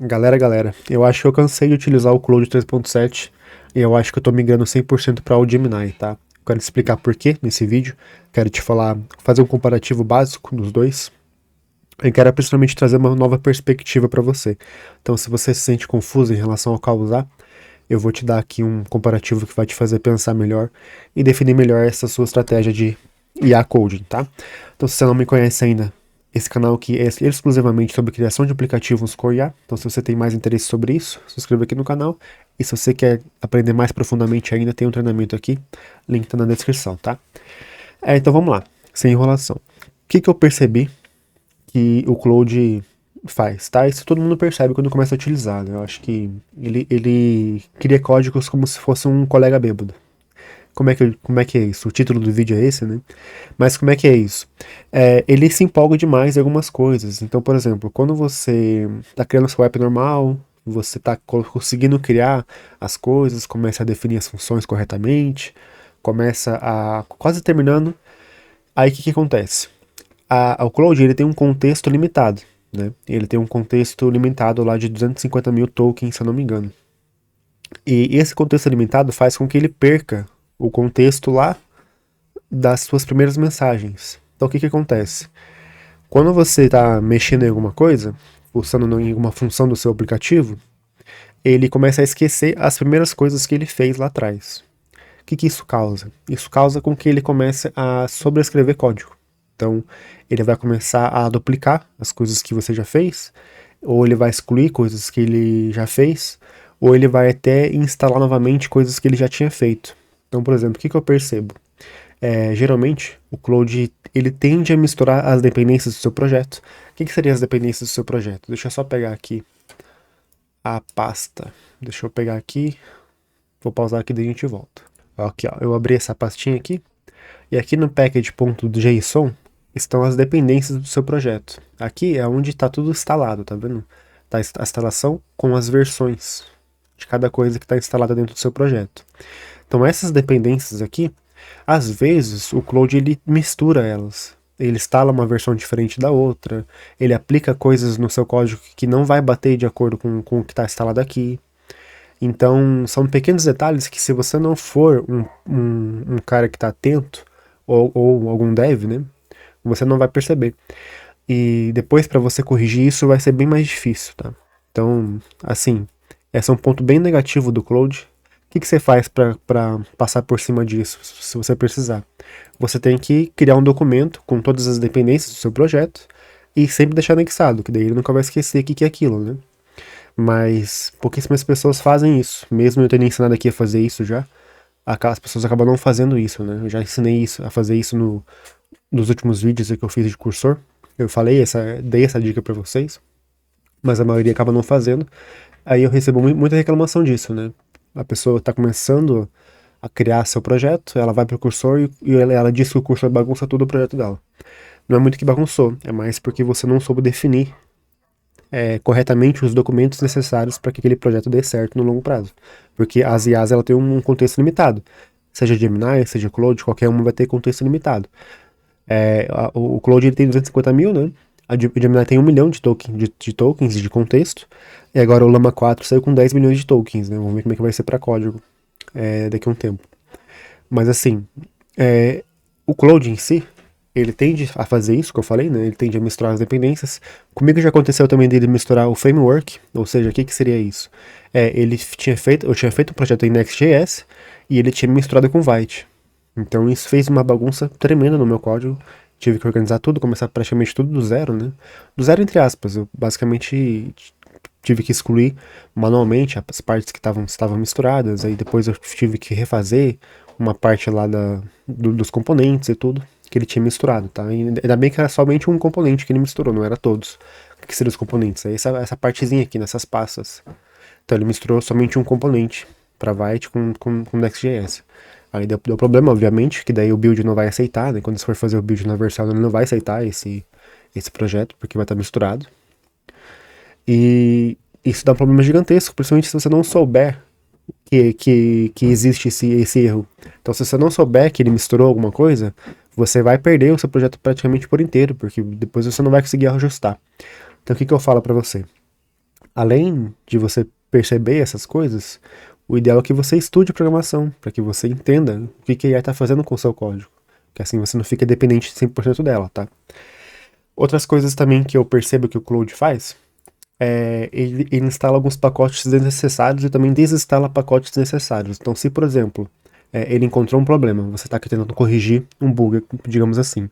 Galera, eu acho que eu cansei de utilizar o Claude 3.7 e eu acho que eu tô migrando 100% para o Gemini, tá? Eu quero te explicar por quê nesse vídeo, quero te falar, fazer um comparativo básico dos dois. Eu quero principalmente trazer uma nova perspectiva para você. Então, se você se sente confuso em relação ao qual usar, eu vou te dar aqui um comparativo que vai te fazer pensar melhor e definir melhor essa sua estratégia de IA coding, tá? Então, se você não me conhece ainda, esse canal aqui é exclusivamente sobre criação de aplicativos com IA. Então, se você tem mais interesse sobre isso, se inscreva aqui no canal. E se você quer aprender mais profundamente ainda, tem um treinamento aqui, link tá na descrição, tá? Então vamos lá, sem enrolação. O que eu percebi que o Claude faz, tá? Isso todo mundo percebe quando começa a utilizar, né? Eu acho que ele cria códigos como se fosse um colega bêbado. Como é que é isso? O título do vídeo é esse, né? Mas como é que é isso? Ele se empolga demais em algumas coisas. Então, por exemplo, quando você está criando seu app normal, você está conseguindo criar as coisas, começa a definir as funções corretamente, começa a quase terminando. Aí o que acontece? O Claude ele tem um contexto limitado, né? Ele tem um contexto limitado lá de 250 mil tokens, se eu não me engano. E esse contexto limitado faz com que ele perca o contexto lá das suas primeiras mensagens. Então o que acontece? Quando você está mexendo em alguma coisa, pulsando em alguma função do seu aplicativo, ele começa a esquecer as primeiras coisas que ele fez lá atrás. O que isso causa? Isso causa com que ele comece a sobrescrever código. Então, ele vai começar a duplicar as coisas que você já fez, ou ele vai excluir coisas que ele já fez, ou ele vai até instalar novamente coisas que ele já tinha feito. Então, por exemplo, o que eu percebo? Geralmente, o Claude ele tende a misturar as dependências do seu projeto. O que seriam as dependências do seu projeto? Deixa eu só pegar aqui a pasta. Deixa eu pegar aqui. Vou pausar aqui e daí a gente volta. Aqui, ó, eu abri essa pastinha aqui. E aqui no package.json estão as dependências do seu projeto. Aqui é onde está tudo instalado, tá vendo? Tá a instalação com as versões de cada coisa que está instalada dentro do seu projeto. Então essas dependências aqui, às vezes o Claude ele mistura elas. Ele instala uma versão diferente da outra, ele aplica coisas no seu código que não vai bater de acordo com o que está instalado aqui. Então, são pequenos detalhes que se você não for um cara que está atento, ou algum dev, né, você não vai perceber. E depois para você corrigir isso vai ser bem mais difícil, tá? Então, assim, esse é um ponto bem negativo do Claude. O que você faz para passar por cima disso, se você precisar? Você tem que criar um documento com todas as dependências do seu projeto e sempre deixar anexado, que daí ele nunca vai esquecer o que é aquilo, né? Mas pouquíssimas pessoas fazem isso. Mesmo eu tendo ensinado aqui a fazer isso já, as pessoas acabam não fazendo isso, né? Eu já ensinei isso, a fazer isso nos últimos vídeos que eu fiz de cursor. Eu falei, dei essa dica pra vocês, mas a maioria acaba não fazendo. Aí eu recebo muita reclamação disso, né? A pessoa tá começando a criar seu projeto, ela vai pro cursor e ela diz que o cursor bagunça tudo o projeto dela. Não é muito que bagunçou, é mais porque você não soube definir corretamente os documentos necessários para que aquele projeto dê certo no longo prazo. Porque as IAs ela tem um contexto limitado. Seja Gemini, seja Claude, qualquer uma vai ter contexto limitado. O Claude ele tem 250 mil, né? A Gemini tem 1 milhão de tokens de contexto. E agora o Llama 4 saiu com 10 milhões de tokens, né? Vamos ver como é que vai ser para código daqui a um tempo. Mas assim, o Claude em si, ele tende a fazer isso que eu falei, né? Ele tende a misturar as dependências. Comigo já aconteceu também dele misturar o framework, ou seja, o que seria isso? Eu tinha feito um projeto em Next.js e ele tinha misturado com Vite. Então isso fez uma bagunça tremenda no meu código. Tive que organizar tudo, começar praticamente tudo do zero, né? Do zero entre aspas. Eu basicamente tive que excluir manualmente as partes que estavam misturadas. Aí depois eu tive que refazer uma parte lá dos componentes e tudo que ele tinha misturado, tá? E ainda bem que era somente um componente que ele misturou, não era todos. O que seriam os componentes? É essa partezinha aqui, nessas pastas. Então ele misturou somente um componente para Vite com Next.js. Aí deu problema, obviamente, que daí o build não vai aceitar, né? Quando você for fazer o build na versão, ele não vai aceitar esse projeto, porque vai estar misturado. E isso dá um problema gigantesco, principalmente se você não souber que existe esse erro. Então, se você não souber que ele misturou alguma coisa, você vai perder o seu projeto praticamente por inteiro, porque depois você não vai conseguir ajustar. Então, o que eu falo para você? Além de você perceber essas coisas, o ideal é que você estude programação, para que você entenda o que a AI está fazendo com o seu código. Que assim você não fica dependente 100% dela, tá? Outras coisas também que eu percebo que o Claude faz ele instala alguns pacotes desnecessários e também desinstala pacotes necessários. Então, se, por exemplo, ele encontrou um problema, você está tentando corrigir um bug, digamos assim.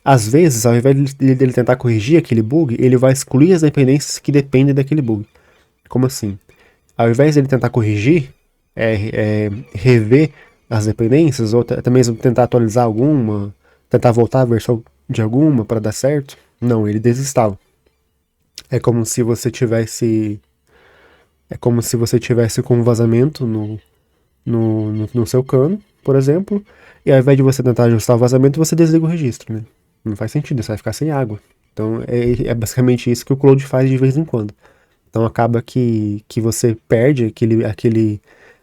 Às vezes, ao invés dele tentar corrigir aquele bug, ele vai excluir as dependências que dependem daquele bug. Como assim? Ao invés dele tentar corrigir, rever as dependências, ou até mesmo tentar atualizar alguma, tentar voltar a versão de alguma para dar certo, não, ele desinstala. É como se você tivesse. É como se você tivesse com um vazamento no seu cano, por exemplo, e ao invés de você tentar ajustar o vazamento, você desliga o registro, né? Não faz sentido, você vai ficar sem água. Então é basicamente isso que o Cloud faz de vez em quando. Então acaba que você perde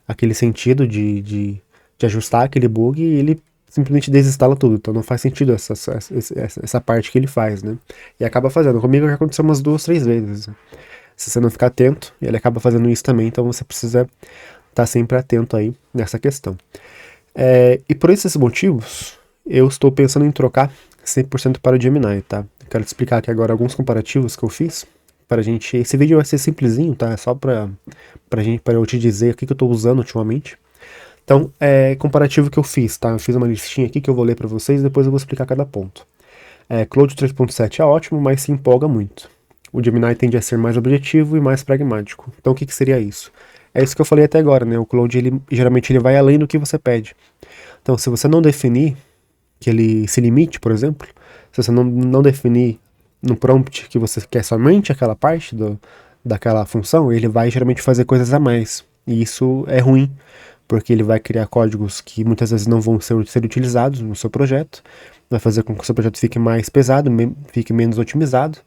aquele sentido de ajustar aquele bug e ele simplesmente desinstala tudo. Então não faz sentido essa parte que ele faz, né? E acaba fazendo. Comigo já aconteceu umas 2, 3 vezes. Se você não ficar atento, ele acaba fazendo isso também, então você precisa estar sempre atento aí nessa questão. E por esses motivos, eu estou pensando em trocar 100% para o Gemini, tá? Quero te explicar aqui agora alguns comparativos que eu fiz para gente. Esse vídeo vai ser simplesinho, tá? É só para eu te dizer o que eu estou usando ultimamente. Então, comparativo que eu fiz, tá? Eu fiz uma listinha aqui que eu vou ler para vocês e depois eu vou explicar cada ponto. Claude 3.7 é ótimo, mas se empolga muito. O Gemini tende a ser mais objetivo e mais pragmático. Então, o que seria isso? É isso que eu falei até agora, né? O Claude, geralmente, ele vai além do que você pede. Então, se você não definir que ele se limite, por exemplo, se você não definir no prompt que você quer somente aquela parte daquela função, ele vai geralmente fazer coisas a mais. E isso é ruim, porque ele vai criar códigos que muitas vezes não vão ser utilizados no seu projeto, vai fazer com que o seu projeto fique mais pesado, fique menos otimizado,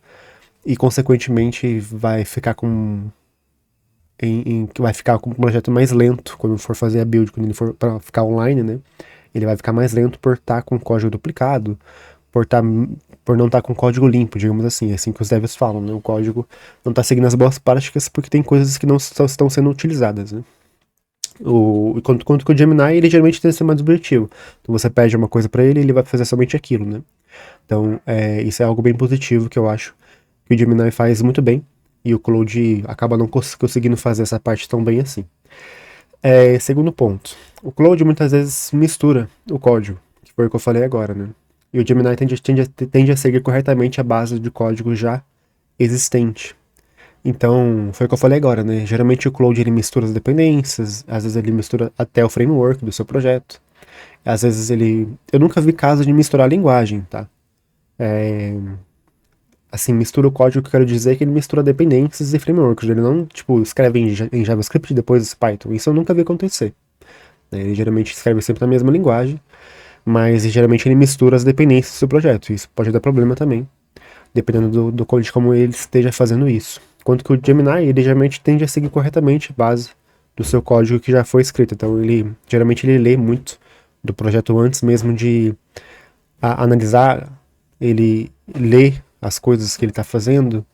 e consequentemente vai ficar vai ficar com um projeto mais lento quando for fazer a build, quando ele for para ficar online, né? Ele vai ficar mais lento por estar com código duplicado, por não estar com código limpo, digamos assim. É assim que os devs falam, né? O código não está seguindo as boas práticas porque tem coisas que não estão sendo utilizadas, né? Enquanto que o Gemini, ele geralmente tem que ser mais objetivo. Então você pede uma coisa para ele, ele vai fazer somente aquilo, né? Então, isso é algo bem positivo que eu acho que o Gemini faz muito bem e o Claude acaba não conseguindo fazer essa parte tão bem assim. Segundo ponto, o Claude muitas vezes mistura o código, que foi o que eu falei agora, né? E o Gemini tende a seguir corretamente a base de código já existente. Então, foi o que eu falei agora, né? Geralmente o Claude ele mistura as dependências, às vezes ele mistura até o framework do seu projeto. Às vezes ele. Eu nunca vi caso de misturar a linguagem, tá? Assim, mistura o código que eu quero dizer é que ele mistura dependências e frameworks. Ele não, tipo, escreve em JavaScript e depois Python. Isso eu nunca vi acontecer. Ele geralmente escreve sempre na mesma linguagem, mas geralmente ele mistura as dependências do seu projeto. Isso pode dar problema também, dependendo do código de como ele esteja fazendo isso. Enquanto que o Gemini, ele geralmente tende a seguir corretamente a base do seu código que já foi escrito. Então, geralmente ele lê muito do projeto antes mesmo de analisar, ele lê as coisas que ele está fazendo,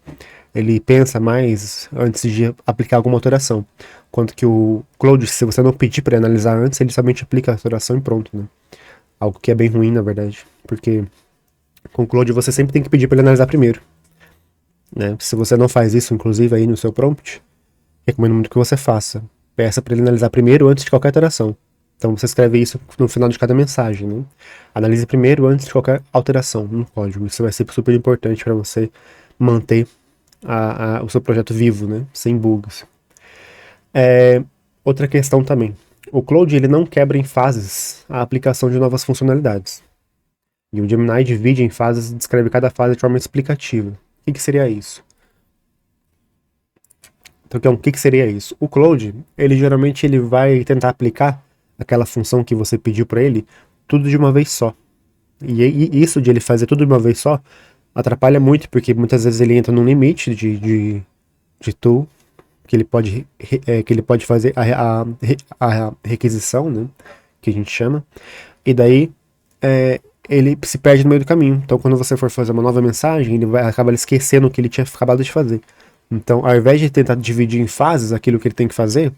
ele pensa mais antes de aplicar alguma alteração. Quanto que o Claude, se você não pedir para analisar antes, ele somente aplica a alteração e pronto, né? Algo que é bem ruim, na verdade, porque com o Claude você sempre tem que pedir para ele analisar primeiro, né? Se você não faz isso, inclusive aí no seu prompt, recomendo muito que você faça. Peça para ele analisar primeiro antes de qualquer alteração. Então você escreve isso no final de cada mensagem, né? Analise primeiro antes de qualquer alteração no código. Isso vai ser super importante para você manter o seu projeto vivo, né? Sem bugs. Outra questão também. O Claude ele não quebra em fases a aplicação de novas funcionalidades. E o Gemini divide em fases e descreve cada fase de forma explicativa. O que seria isso? Então, o que seria isso? O Claude, ele geralmente ele vai tentar aplicar aquela função que você pediu para ele tudo de uma vez só. E isso de ele fazer tudo de uma vez só atrapalha muito, porque muitas vezes ele entra num limite de tool que ele pode fazer a requisição, né, que a gente chama, e daí ele se perde no meio do caminho. Então, quando você for fazer uma nova mensagem, ele vai acabar esquecendo o que ele tinha acabado de fazer. Então, ao invés de tentar dividir em fases aquilo que ele tem que fazer,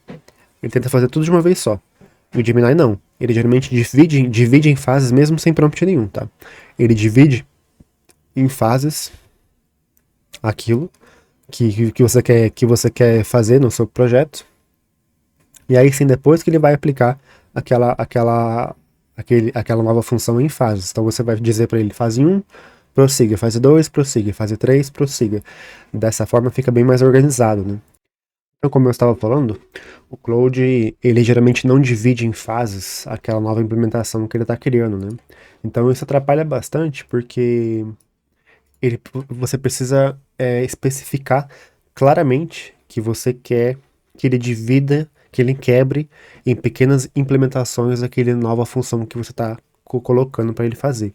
ele tenta fazer tudo de uma vez só. E o Gemini não. Ele geralmente divide em fases mesmo sem prompt nenhum, tá? Ele divide em fases aquilo que você quer fazer no seu projeto. E aí sim, depois que ele vai aplicar aquela nova função em fases. Então você vai dizer para ele, fase 1, prossiga, fase 2, prossiga, fase 3, prossiga. Dessa forma fica bem mais organizado, né? Então, como eu estava falando, o Claude, ele geralmente não divide em fases aquela nova implementação que ele está criando, né? Então isso atrapalha bastante, porque você precisa especificar claramente que você quer que ele divida, que ele quebre em pequenas implementações aquela nova função que você está colocando para ele fazer.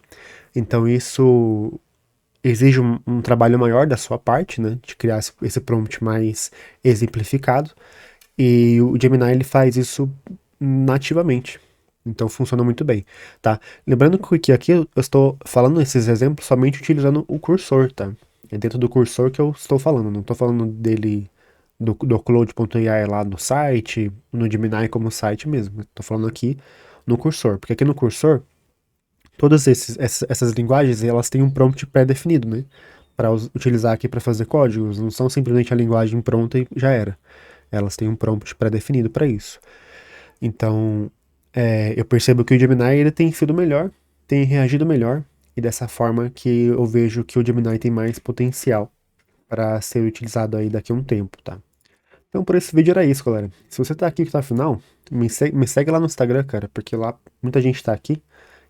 Então isso exige um trabalho maior da sua parte, né, de criar esse prompt mais exemplificado, e o Gemini ele faz isso nativamente. Então funciona muito bem, tá? Lembrando que aqui eu estou falando esses exemplos somente utilizando o cursor, tá? É dentro do cursor que eu estou falando, não estou falando dele do Claude.ai lá no site, no Gemini como site mesmo. Estou falando aqui no cursor, porque aqui no cursor todas essas linguagens elas têm um prompt pré-definido, né? Para utilizar aqui para fazer códigos, não são simplesmente a linguagem pronta e já era. Elas têm um prompt pré-definido para isso. Então, eu percebo que o Gemini ele tem sido melhor, tem reagido melhor, e dessa forma que eu vejo que o Gemini tem mais potencial para ser utilizado aí daqui a um tempo, tá? Então, por esse vídeo era isso, galera. Se você tá aqui que tá no final, me segue lá no Instagram, cara, porque lá muita gente tá aqui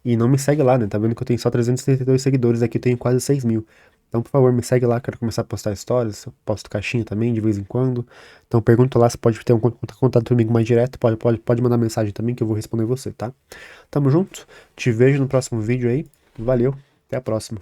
e não me segue lá, né? Tá vendo que eu tenho só 332 seguidores, aqui eu tenho quase 6 mil. Então, por favor, me segue lá, quero começar a postar histórias, eu posto caixinha também, de vez em quando. Então, pergunta lá se pode ter um contato comigo mais direto, pode mandar mensagem também que eu vou responder você, tá? Tamo junto, te vejo no próximo vídeo aí, valeu, até a próxima.